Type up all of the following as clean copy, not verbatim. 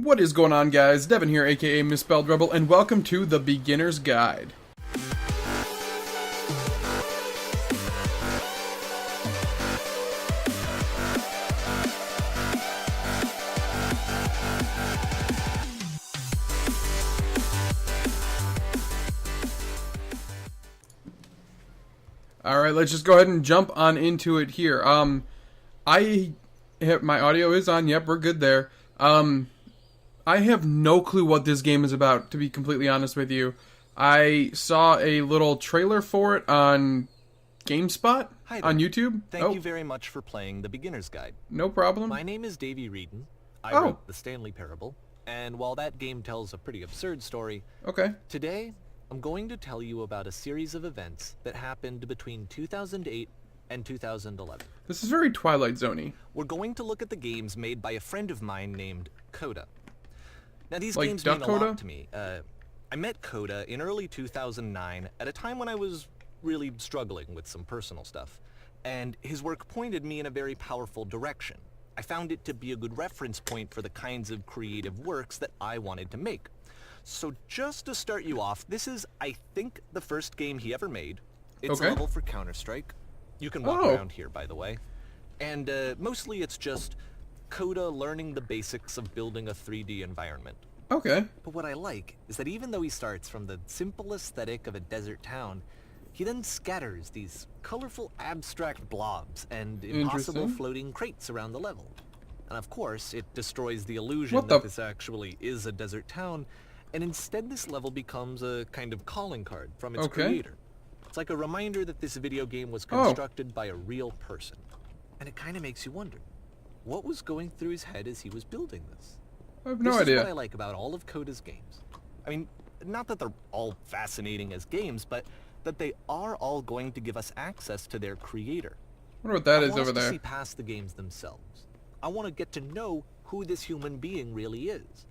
What is going on, guys? Devin here, aka Mispelled Rebel, and welcome to the Beginner's Guide. Alright, let's just go ahead and jump on into it here. My audio is on, yep, we're good there. I have no clue what this game is about, to be completely honest with you. I saw a little trailer for it on GameSpot on YouTube. Thank you very much for playing the Beginner's Guide. No problem. My name is Davey Reedon. I wrote the Stanley Parable, and while that game tells a pretty absurd story, today I'm going to tell you about a series of events that happened between 2008 and 2011. This is very Twilight Zone-y. We're going to look at the games made by a friend of mine named Coda. Now, these Like games Duck mean a Coda? lot to me. I met Coda in early 2009 at a time when I was really struggling with some personal stuff, and his work pointed me in a very powerful direction. I found it to be a good reference point for the kinds of creative works that I wanted to make. So just to start you off, this is, I think, the first game he ever made. It's a level for Counter-Strike. You can walk around here, by the way. And mostly it's just Coda learning the basics of building a 3D environment. Okay. But what I like is that even though he starts from the simple aesthetic of a desert town, he then scatters these colorful abstract blobs and impossible floating crates around the level. And of course, it destroys the illusion that this actually is a desert town, and instead this level becomes a kind of calling card from its creator. It's like a reminder that this video game was constructed by a real person. And it kind of makes you wonder, what was going through his head as he was building this? I have no idea. This is what I like about all of Coda's games. I mean, not that they're all fascinating as games, but that they are all going to give us access to their creator. I wonder what that is over I want us there. to see past the games themselves. I want to get to know who this human being really is.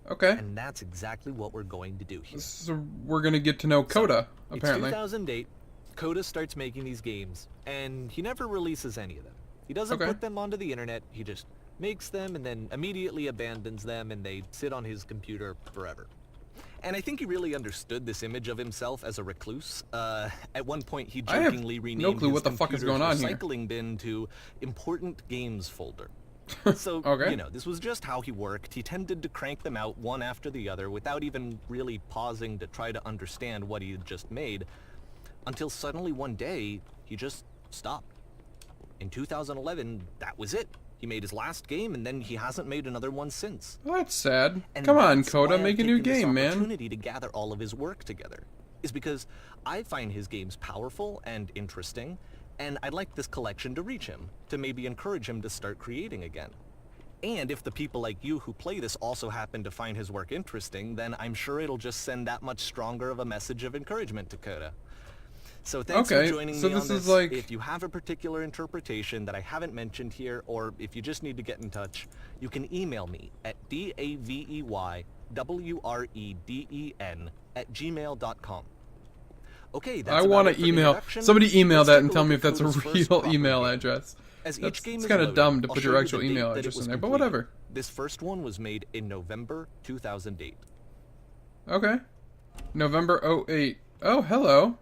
Okay. And that's exactly what we're going to do here. So we're going to get to know Coda, apparently. It's 2008. Coda starts making these games, and he never releases any of them. He doesn't put them onto the internet. He just makes them and then immediately abandons them, and they sit on his computer forever. And I think he really understood this image of himself as a recluse. At one point, he jokingly renamed his computer's recycling bin to Important Games Folder. So, you know, this was just how he worked. He tended to crank them out one after the other without even really pausing to try to understand what he had just made, until suddenly one day, he just stopped. In 2011, that was it. He made his last game, and then he hasn't made another one since. Well, that's sad. Come on, Coda, make a new game, man. The opportunity to gather all of his work together is because I find his games powerful and interesting, and I'd like this collection to reach him, to maybe encourage him to start creating again. And if the people like you who play this also happen to find his work interesting, then I'm sure it'll just send that much stronger of a message of encouragement to Coda. So thanks for joining me on this. If you have a particular interpretation that I haven't mentioned here, or if you just need to get in touch, you can email me at daveywreden@gmail.com. Okay, that's I want to email. Somebody email that and tell me if that's a real email address. It's kind of dumb to put your actual email address in there, but whatever. This first one was made in November 2008. Okay. November 08. Oh, hello.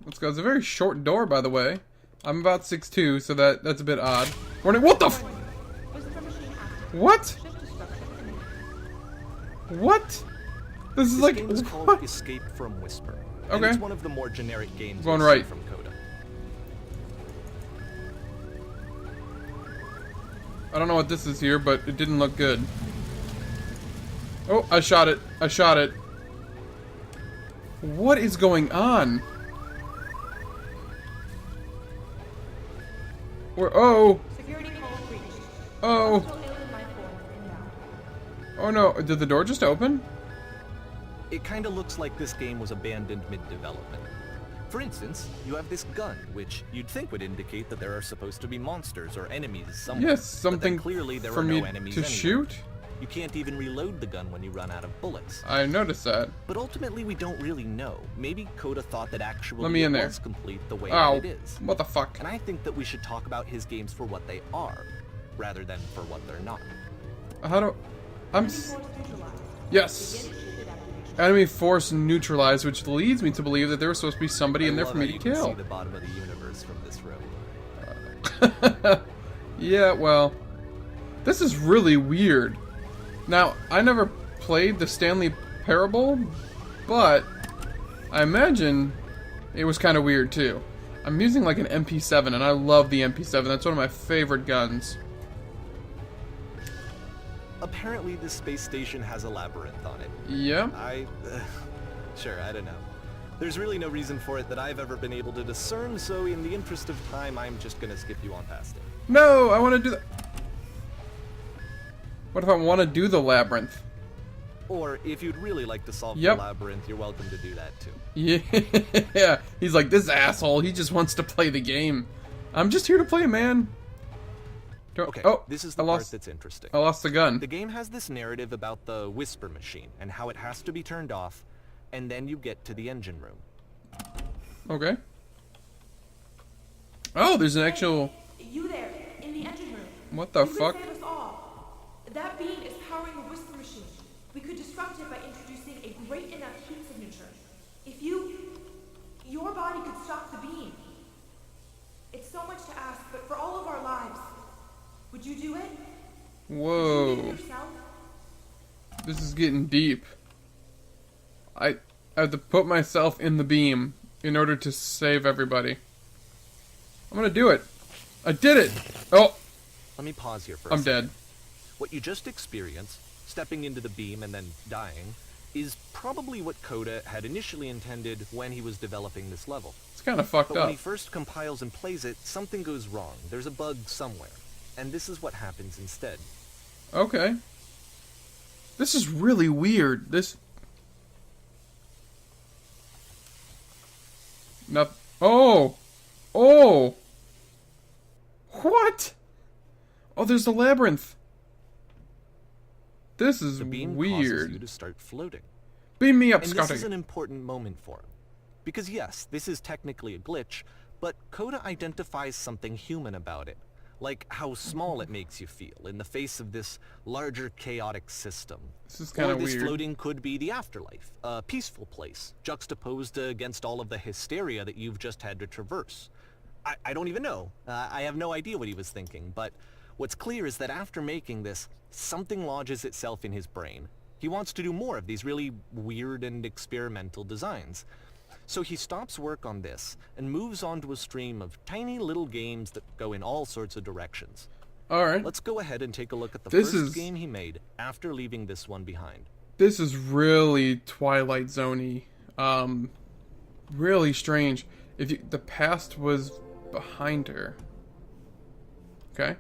Let's go. It's a very short door, by the way. I'm about 6'2", so that's a bit odd. Warning, what the f- What? What? This is this game is called Escape from Whisper. And it's one of the more generic games from Coda. I don't know what this is here, but it didn't look good. Oh, I shot it. I shot it. What is going on? Security call reached. Oh no, did the door just open? It kind of looks like this game was abandoned mid-development. For instance, you have this gun, which you'd think would indicate that there are supposed to be monsters or enemies somewhere. Yes, something clearly there for are me no enemies to anywhere. shoot? You can't even reload the gun when you run out of bullets. I noticed that. But ultimately, we don't really know. Maybe Coda thought that actually Let me in it there. was complete the way that it is. What the fuck? And I think that we should talk about his games for what they are, rather than for what they're not. How do... Yes! Enemy force neutralized, which leads me to believe that there was supposed to be somebody in there for me to kill. See the bottom of the universe from this room. Yeah, well... This is really weird. Now, I never played the Stanley Parable, but I imagine it was kind of weird too. I'm using like an MP7, and I love the MP7. That's one of my favorite guns. Apparently, this space station has a labyrinth on it. Yeah. Sure, I don't know. There's really no reason for it that I've ever been able to discern, so in the interest of time, I'm just gonna skip you on past it. No, I want to do that. What if I want to do the labyrinth? Or, if you'd really like to solve Yep. the labyrinth, you're welcome to do that too. Yeah. He's like, this asshole, he just wants to play the game. I'm just here to play, man. Okay, Oh, this is the part that's interesting. I lost the gun. The game has this narrative about the whisper machine and how it has to be turned off, and then you get to the engine room. Okay. Oh, there's an actual... You there, in the engine room. What the You could fuck? save us all. That beam is powering the whisper machine. We could disrupt it by introducing a great enough heat signature. If your body could stop the beam. It's so much to ask, but for all of our lives, would you do it? Whoa. Would you do it yourself? This is getting deep. I have to put myself in the beam in order to save everybody. I'm gonna do it. I did it! Oh! Let me pause here for a I'm second. dead. What you just experienced, stepping into the beam and then dying, is probably what Coda had initially intended when he was developing this level. It's kind of fucked But when up. he first compiles and plays it, something goes wrong. There's a bug somewhere. And this is what happens instead. Okay. This is really weird. This... No. Oh! Oh! What? Oh, there's the labyrinth. This is The beam causes weird. you to start floating. Beam me up, And Scotty. this is an important moment for him. Because yes, this is technically a glitch, but Coda identifies something human about it. Like how small it makes you feel in the face of this larger chaotic system. This is kind Or of this weird. floating could be the afterlife, a peaceful place, juxtaposed against all of the hysteria that you've just had to traverse. I don't even know. I have no idea what he was thinking, but what's clear is that after making this, something lodges itself in his brain. He wants to do more of these really weird and experimental designs. So he stops work on this and moves on to a stream of tiny little games that go in all sorts of directions. Alright. Let's go ahead and take a look at the This first is- game he made after leaving this one behind. This is really Twilight Zone-y. Really strange. The past was behind her. Okay.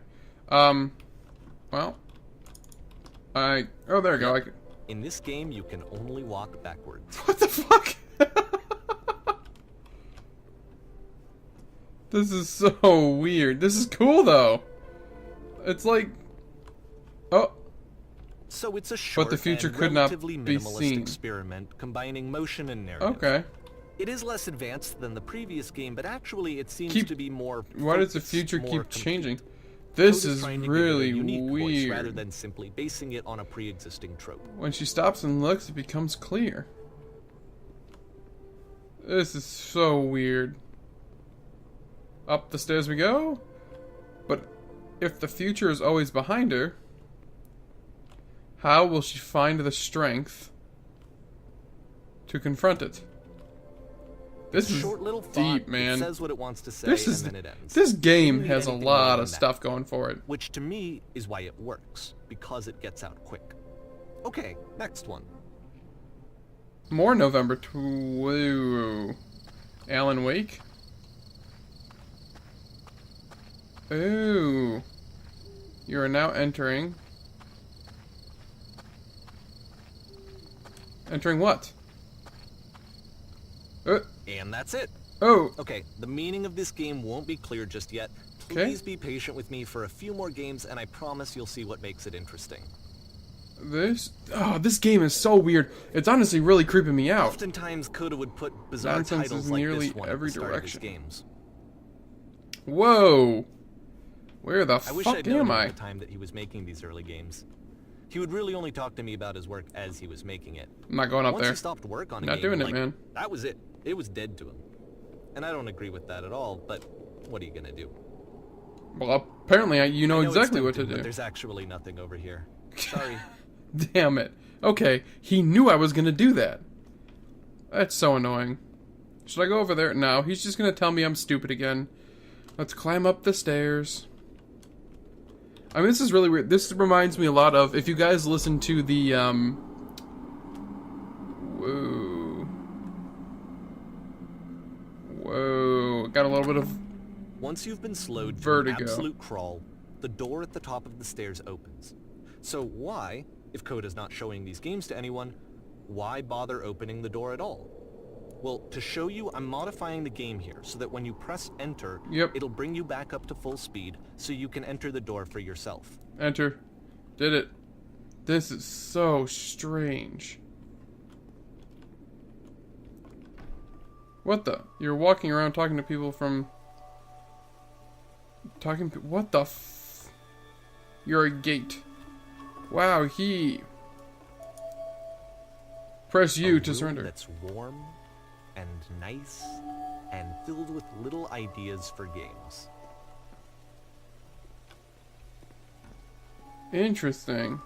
Well. Oh, there we go. In this game, you can only walk backwards. What the fuck? This is so weird. This is cool, though. It's like... Oh. So it's a short But the future and could not relatively be minimalist seen. experiment combining motion and narrative. Okay. It is less advanced than the previous game, but actually it seems Keep- to be more Why does the focused, future more keep complete. changing? This Coda's is trying to give it a really unique voice rather weird. than simply basing it on a pre-existing trope. When she stops and looks, it becomes clear. This is so weird. Up the stairs we go? But if the future is always behind her, how will she find the strength to confront it? This is Short little deep, thought, man. It says what it wants to say, This and is then it ends. this game Didn't need has a anything more lot than of that. stuff going for it. Which to me is why it works, because it gets out quick. Okay, next one. More November 2. Alan Wake. Ooh. You are now entering. Entering what? And that's it. Oh. Okay, the meaning of this game won't be clear just yet. Okay. Please be patient with me for a few more games, and I promise you'll see what makes it interesting. This game is so weird. It's honestly really creeping me out. Oftentimes, Coda would put bizarre Nonsense titles is like nearly this one every at the start of his direction. games. Whoa. Where the I wish fuck I'd known am at I? the time that he was making these early games. He would really only talk to me about his work as he was making it. I'm not going up Once there. he stopped work on a Not game, doing it, like, man. that was it. It was dead to him. And I don't agree with that at all, but what are you gonna do? Well, apparently you know I know exactly it's what to tempting, do. But there's actually nothing over here. Sorry. Damn it. Okay, he knew I was gonna do that. That's so annoying. Should I go over there? No, he's just gonna tell me I'm stupid again. Let's climb up the stairs. I mean, this is really weird. This reminds me a lot of, if you guys listen to the, Whoa. Got a little bit of Once you've been slowed to vertigo. an absolute crawl, the door at the top of the stairs opens. So why, if Coda's not showing these games to anyone, why bother opening the door at all? Well, to show you, I'm modifying the game here so that when you press enter, it'll bring you back up to full speed so you can enter the door for yourself. Enter. Did it. This is so strange. What the? You're walking around talking to people from... What the f... You're a gate. Wow, he... Press U to surrender. That's warm and nice and filled with little ideas for games. Interesting.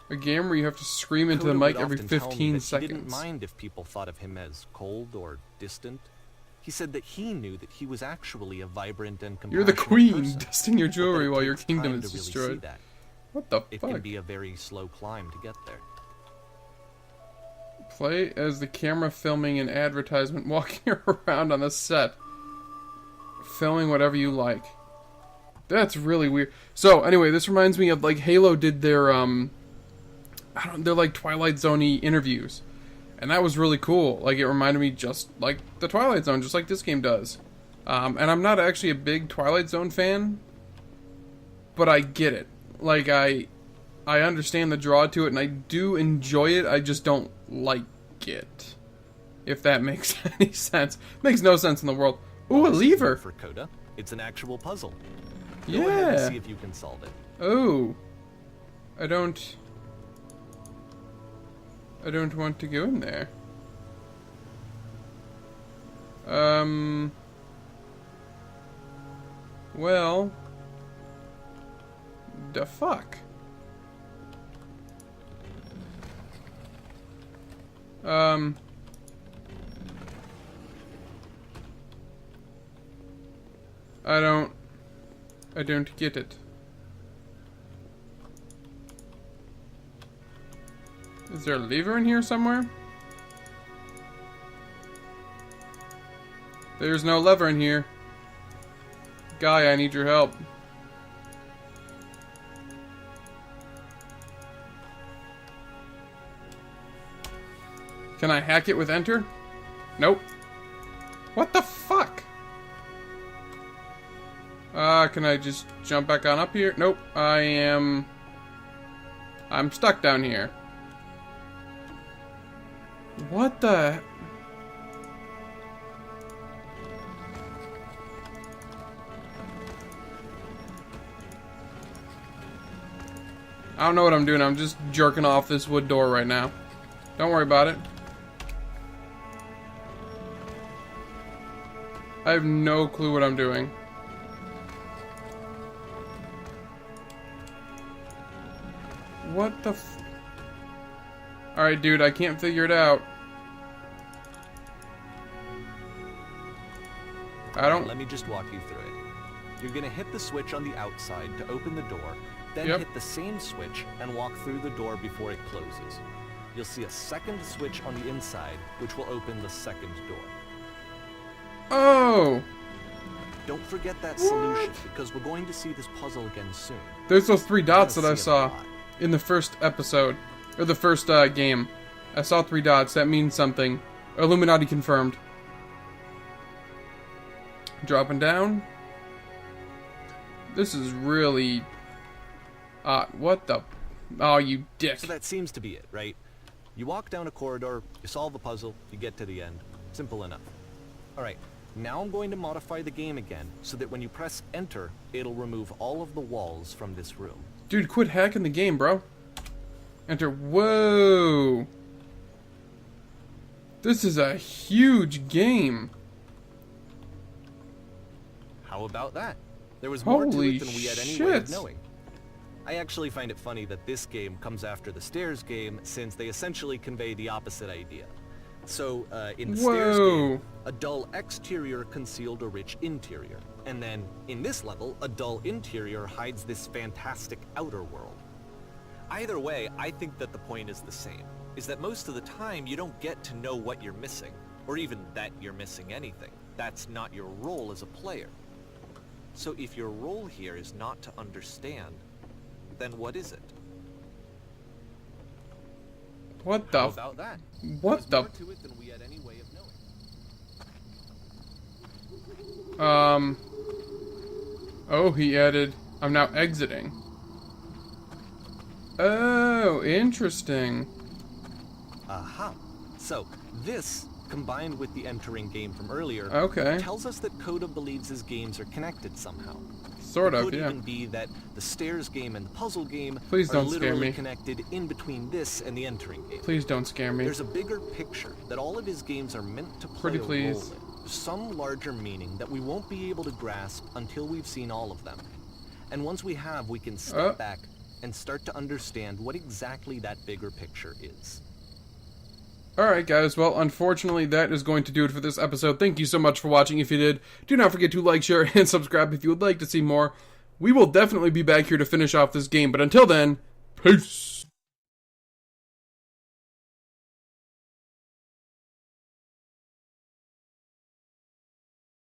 A game where you have to scream into the mic every 15 seconds. He didn't mind if people thought of him as cold or distant. He said that he knew that he was actually a vibrant and compassionate You're the queen, person, dusting your but that jewelry it while your takes kingdom time is to really see destroyed. that. What the It fuck? can be a very slow climb to get there. Play as the camera filming an advertisement, walking around on the set, filming whatever you like. That's really weird. So anyway, this reminds me of like Halo did their they're like Twilight Zone-y interviews, and that was really cool. Like it reminded me just like the Twilight Zone, just like this game does. And I'm not actually a big Twilight Zone fan, but I get it. Like I understand the draw to it, and I do enjoy it. I just don't like it. If that makes any sense. Makes no sense in the world. Ooh, a lever! For Coda, it's an actual puzzle. Yeah. Go ahead and see if you can solve it. Oh. I don't want to go in there. Well. The fuck? I don't get it. Is there a lever in here somewhere? There's no lever in here. Guy, I need your help. Can I hack it with enter? Nope. What the fuck? Can I just jump back on up here? Nope. I'm stuck down here. What the... I don't know what I'm doing. I'm just jerking off this wood door right now. Don't worry about it. I have no clue what I'm doing. What the f... Alright, dude, I can't figure it out. I don't... Let me just walk you through it. You're gonna hit the switch on the outside to open the door, then Yep. hit the same switch and walk through the door before it closes. You'll see a second switch on the inside, which will open the second door. Oh! Don't forget that solution, because we're going to see this puzzle again soon. There's those 3 dots You're that I gonna see it a saw lot. in the first episode. Or the first game. I saw 3 dots. That means something. Illuminati confirmed. Dropping down. This is really... what the... Oh, you dick. So that seems to be it, right? You walk down a corridor, you solve a puzzle, you get to the end. Simple enough. Alright, now I'm going to modify the game again, so that when you press enter, it'll remove all of the walls from this room. Dude, quit hacking the game, bro. Enter. Whoa. This is a huge game. How about that? There was more to Holy it than we had any way of shit. knowing. I actually find it funny that this game comes after the Stairs game, since they essentially convey the opposite idea. So, in the Stairs game, a dull exterior concealed a rich interior. And then, in this level, a dull interior hides this fantastic outer world. Either way, I think that the point is the same, is that most of the time you don't get to know what you're missing, or even that you're missing anything. That's not your role as a player. So if your role here is not to understand, then what is it? What the? How about that? What the? More to it than we had any way of knowing. Oh, he added, I'm now exiting. Oh, interesting. Aha. So, this, combined with the entering game from earlier, Okay. tells us that Coda believes his games are connected somehow. Sort It of, could yeah. even be that the Stairs game and the puzzle game Please are don't scare literally me. connected in between this and the entering game. Please don't scare me. There's a bigger picture that all of his games are meant to play Pretty a please. role in. Some larger meaning that we won't be able to grasp until we've seen all of them. And once we have, we can step back and start to understand what exactly that bigger picture is. Alright guys, well unfortunately that is going to do it for this episode. Thank you so much for watching. If you did, do not forget to like, share, and subscribe if you would like to see more. We will definitely be back here to finish off this game, but until then, peace!